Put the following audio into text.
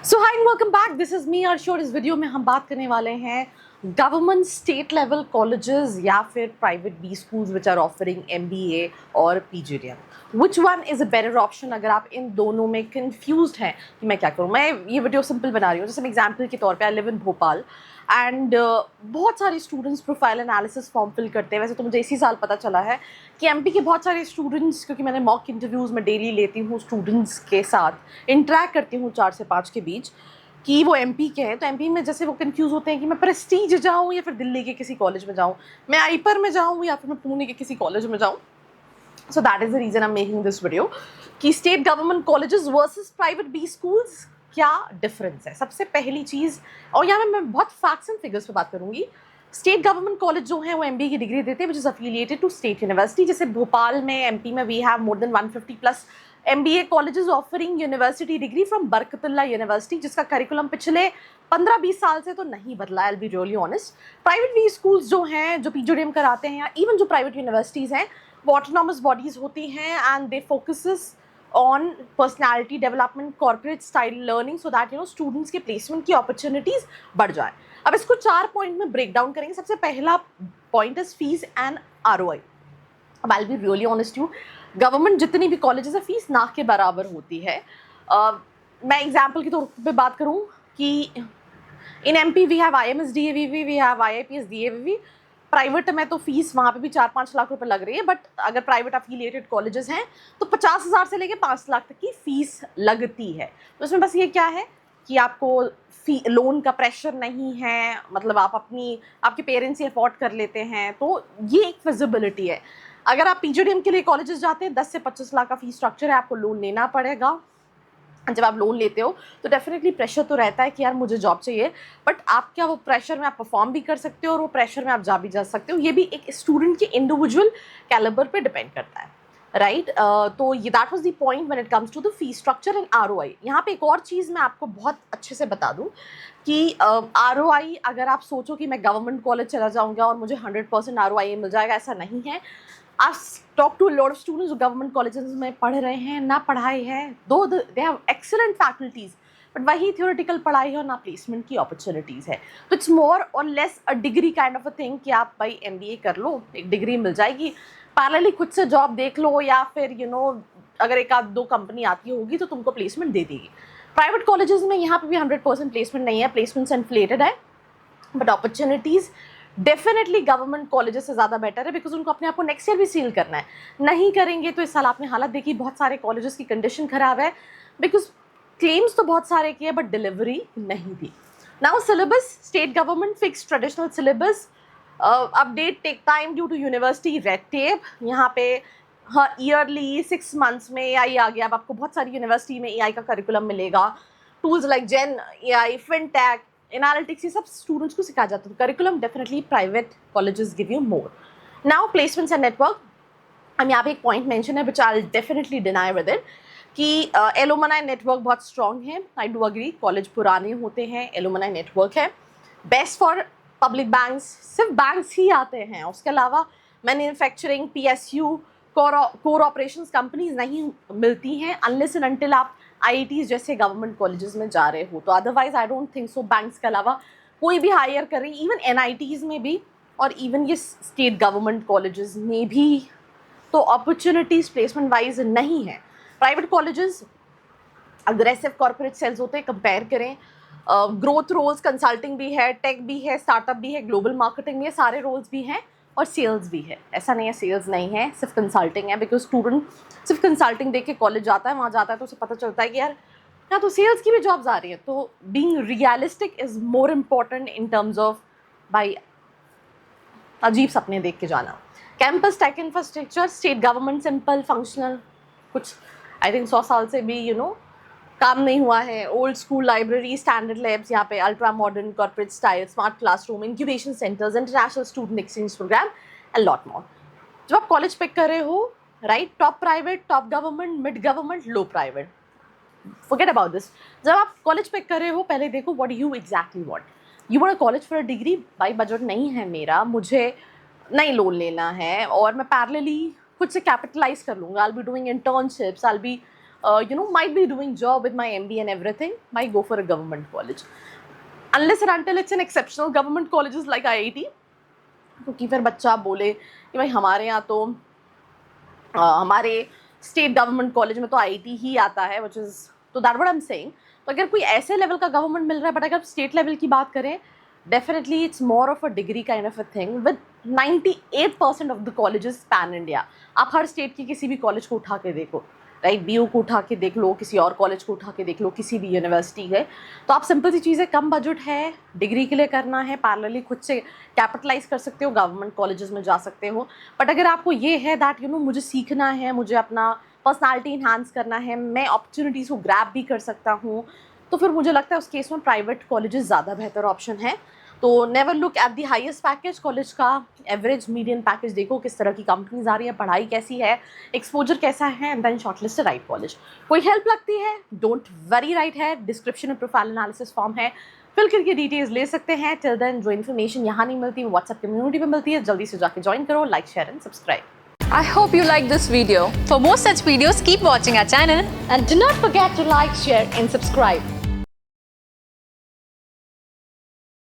So hi and welcome back, this is me Arshor. इस video में हम बात करने वाले हैं गवर्नमेंट स्टेट लेवल कॉलेजेस या फिर private B schools which are offering MBA और PGDM। Which one is a better option अगर आप इन दोनों में कंफ्यूज्ड हैं कि मैं क्या करूँ। मैं ये वीडियो सिंपल बना रही हूँ, जैसे एग्जाम्पल के तौर पे I live in Bhopal and बहुत सारे students profile analysis form fill करते हैं। वैसे तो मुझे इसी साल पता चला है कि MP के बहुत सारे स्टूडेंट्स, क्योंकि मैंने मॉक इंटरव्यूज़ में डेली लेती हूँ स्टूडेंट्स के साथ इंटरेक्ट करती हूँ 4 से 5 के बीच, कि वो MP के हैं। तो MP में जैसे वो कंफ्यूज होते हैं कि मैं प्रेस्टीज जाऊँ या फिर दिल्ली के किसी कॉलेज में जाऊँ, मैं आईपर में जाऊँ या फिर मैं पुणे के किसी कॉलेज में जाऊँ। So that is the reason I am making this video कि state government colleges versus private B schools क्या डिफरेंस है। सबसे पहली चीज़, और यहाँ मैं बहुत फैक्ट्स एंड फिगर्स पे बात करूँगी। स्टेट गवर्नमेंट कॉलेज जो है वो MBA की डिग्री देते हैं which is affiliated to state university. जैसे भोपाल में MP में we have more than 150 plus MBA colleges offering university degree from Barkatullah university, जिसका करिकुलम पिछले 15-20 साल से तो नहीं बदला है। I will be really honest. Private B schools जो हैं, जो PGDM कराते हैं, या इवन जो प्राइवेट यूनिवर्सिटीज़ हैं, वो ऑटोनॉमस बॉडीज़ होती हैं and they focuses on personality development, corporate style learning, so that students के placement की opportunities बढ़ जाए। अब इसको 4 पॉइंट में ब्रेक डाउन करेंगे। सबसे पहला point is fees and ROI। अब आई will be really honest you, government जितनी भी कॉलेजेस है फीस ना के बराबर होती है। मैं एग्जाम्पल के तौर पे बात करूँ कि in MP we have IMS DAVV, we have IIPS DAVV। Private में तो फीस वहाँ पे भी 4-5 लाख रुपए लग रही है, बट अगर प्राइवेट अफिलिएटेड कॉलेजेस हैं तो 50,000 से लेके 5 लाख तक की फीस लगती है। तो इसमें बस ये क्या है कि आपको लोन का प्रेशर नहीं है, मतलब आप आपके पेरेंट्स ही अफोर्ड कर लेते हैं, तो ये एक फिजिबिलिटी है। अगर आप PGDM के लिए कॉलेजेस जाते हैं, 10 से 25 लाख का फीस स्ट्रक्चर है, आपको लोन लेना पड़ेगा। जब आप लोन लेते हो तो डेफिनेटली प्रेशर तो रहता है कि यार मुझे जॉब चाहिए, बट आप क्या वो प्रेशर में आप परफॉर्म भी कर सकते हो और वो प्रेशर में आप जा सकते हो। ये भी एक स्टूडेंट के इंडिविजुअल कैलिबर पे डिपेंड करता है, राइट। तो ये that was the point when it comes to the fee structure and ROI। यहाँ पे एक और चीज़ मैं आपको बहुत अच्छे से बता दूँ कि ROI, अगर आप सोचो कि मैं गवर्नमेंट कॉलेज चला जाऊँगा और मुझे 100% ROI मिल जाएगा, ऐसा नहीं है। I've talked to a lot of students जो गवर्नमेंट कॉलेजेस में पढ़ रहे हैं, ना पढ़ाई है, दो they have excellent faculties, but वही थियोरेटिकल पढ़ाई है और ना प्लेसमेंट की अपॉर्चुनिटीज़ है। तो इट्स मोर और less a degree kind of a thing कि आप भाई MBA कर लो, एक डिग्री मिल जाएगी, पैरेलली खुद से जॉब देख लो, या फिर अगर एक आध दो कंपनी आती होगी तो तुमको प्लेसमेंट दे देगी। प्राइवेट कॉलेजेस में यहाँ पे भी 100% प्लेसमेंट नहीं है, प्लेसमेंट्स इन्फ्लेटेड है, but opportunities definitely government colleges से ज़्यादा बेटर है, बिकॉज उनको अपने आप को नेक्स्ट ईयर भी सील करना है। नहीं करेंगे तो इस साल आपने हालत देखी, बहुत सारे कॉलेजेस की कंडीशन खराब है, बिकॉज क्लेम्स तो बहुत सारे किए बट डिलीवरी नहीं दी। Now syllabus, state government fix traditional syllabus, update take time due to university red tape. यहाँ पे हाँ, ईयरली 6 मंथ्स में AI आ गया। अब आपको बहुत सारी यूनिवर्सिटी में AI का करिकुलम मिलेगा, tools like gen AI, fintech, analytics, ये सब स्टूडेंट्स को सिखाया जाता है। Curriculum definitely private colleges give you more. Now placements and network, हम यहाँ पे एक पॉइंट मेंशन है which I definitely deny with it कि एलुमनाई नेटवर्क बहुत स्ट्रॉन्ग है। आई डू अग्री, कॉलेज पुराने होते हैं, एलुमनाई नेटवर्क है बेस्ट फॉर पब्लिक बैंक्स। सिर्फ बैंक्स ही आते हैं, उसके अलावा manufacturing, PSU, core operations companies नहीं मिलती हैं अनलेस एंड अनटिल आप IITs जैसे गवर्नमेंट कॉलेजेस में जा रहे हो। तो otherwise I don't think so banks के अलावा कोई भी हायर करे, इवन NITs में भी और इवन ये स्टेट गवर्नमेंट कॉलेजेस में भी तो अपॉर्चुनिटीज़ प्लेसमेंट वाइज नहीं है। Private colleges aggressive corporate sales होते हैं, कंपेयर करें, ग्रोथ रोल्स, कंसल्टिंग भी है, टेक भी है, स्टार्टअप भी है, ग्लोबल मार्केटिंग भी है, सारे रोल्स भी हैं और सेल्स भी है। ऐसा नहीं है सेल्स नहीं है, सिर्फ कंसल्टिंग है, बिकॉज स्टूडेंट सिर्फ कंसल्टिंग देख के कॉलेज जाता है, वहाँ जाता है तो उसे पता चलता है कि यार यहाँ तो सेल्स की भी जॉब्स आ रही है। तो being realistic is more important in terms of भाई अजीब सपने देख के जाना। Campus tech infrastructure, state government simple functional, कुछ आई थिंक 100 साल से भी काम नहीं हुआ है। Old school library, standard labs, यहाँ पे ultra modern corporate style, smart classroom, incubation centres, international student exchange programme and lot more. जब आप कॉलेज पिक कर रहे हो, right, top private, top government, mid government, low private, forget about this। जब आप college pick कर रहे हो, पहले देखो what you exactly want। You want a college for a degree? भाई बजट नहीं है मेरा, मुझे नहीं लोन लेना है और मैं पैरेलली खुद से कैपिटलाइज कर लूँगा। I'll be doing internships, I'll be might be doing job with my MBA and everything, might go for a government college. Unless and until it's an exceptional government colleges like IIT, क्योंकि फिर बच्चा बोले कि भाई हमारे यहाँ तो हमारे स्टेट गवर्नमेंट कॉलेज में तो IIT ही आता है, which is, तो that what I am saying. तो अगर कोई ऐसे लेवल का गवर्नमेंट मिल रहा है, बट अगर स्टेट लेवल की बात करें, definitely it's more of a degree kind of a thing with 98% of the colleges pan India. आप हर स्टेट की किसी भी कॉलेज को उठा के देखो, राइट, BU को उठा के देख लो, किसी और कॉलेज को उठा के देख लो, किसी भी यूनिवर्सिटी है, तो आप सिंपल सी चीज़ें, कम बजट है, डिग्री के लिए करना है, पैरेलली खुद से कैपिटलाइज कर सकते हो, गवर्नमेंट कॉलेजेस में जा सकते हो. बट अगर आपको ये है दैट मुझे सीखना है, मुझे अपना पर्सनालिटी इन्हांस करना है, मैं अपॉर्चुनिटीज़ को ग्रैब भी कर सकता हूँ, तो फिर मुझे लगता है उस केस में प्राइवेट कॉलेजेस ज़्यादा बेहतर ऑप्शन है. तो never look at the highest package. College का एवरेज मीडियन पैकेज देखो, किस तरह की कंपनीज आ रही है, पढ़ाई कैसी है, एक्सपोजर कैसा है, and then shortlist right college. कोई हेल्प लगती है, डोंट वरी, राइट है, डिस्क्रिप्शन में प्रोफाइल एनालिसिस फॉर्म है, फिल करके डिटेल्स ले सकते हैं. टिल देन जो इन्फॉर्मेशन यहाँ नहीं मिलती, व्हाट्सएप कम्युनिटी में मिलती है. जल्दी से जाके ज्वाइन करो, like, share and subscribe. I hope you like this video. For more such videos, keep watching our channel. And do not forget to like, share and subscribe.